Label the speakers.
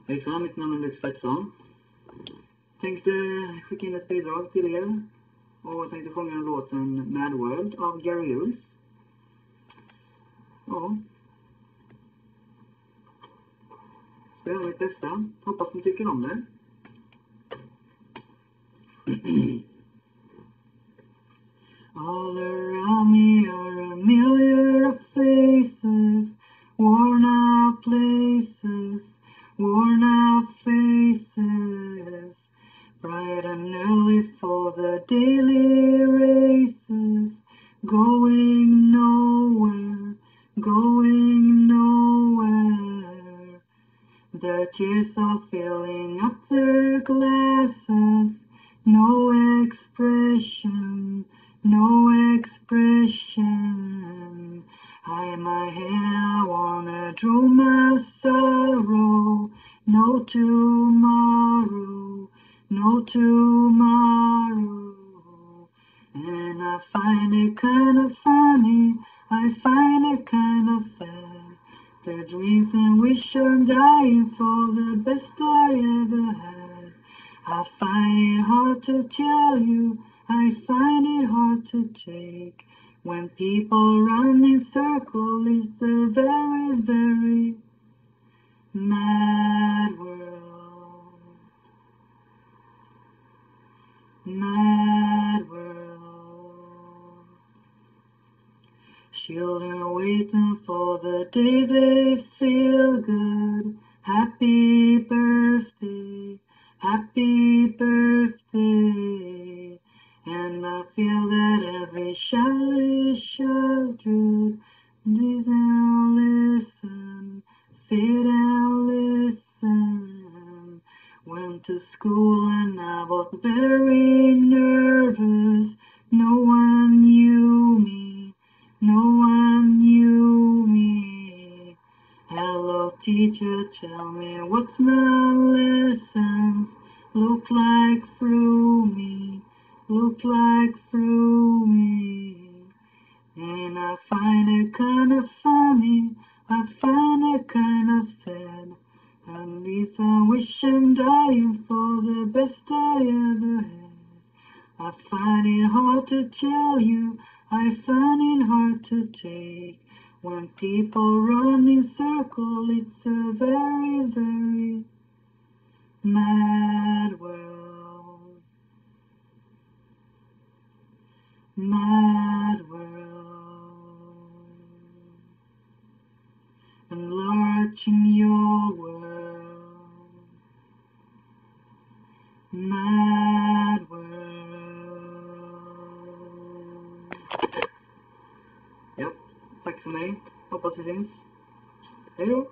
Speaker 1: Hejsan, mitt namn är Lux Saxon. Tänkte skicka in ett bidrag till er och tänkte sjunga låten Mad World av Gary Hughes. Ja. Ska göra mitt bästa. Hoppas ni tycker om det. All around me are a million of faces, worn out places, worn out faces, bright and early for the daily races, going nowhere, going nowhere. Their tears are filling up their glasses, no expression, no expression. Hide my head, I wanna draw my sorrow. No tomorrow, no tomorrow. And I find it kind of funny, I find it kind of sad. The dreams and wish I'm dying for the best I ever had. I find it hard to tell you, I find it hard to take. When people run in circles, it's a very, very mad world. Mad world. Children waiting for the day they feel good. Happy birthday, happy birthday. And I feel that every child is sheltered. Sit and listen, sit and listen. Went to school and I was very nervous. No one knew me, no one knew me. Hello teacher, tell me what's my lessons look like through me, look like through me. And I find it kind of funny, I find it kind of sad. At least I wish I'm dying for the best I ever had. I find it hard to tell you, I find it hard to take. When people run in circles, it's a very, very mad world. Mad world. And large in your world. Mad world. Japp, tack för mig. Hoppas vi syns. Hej då!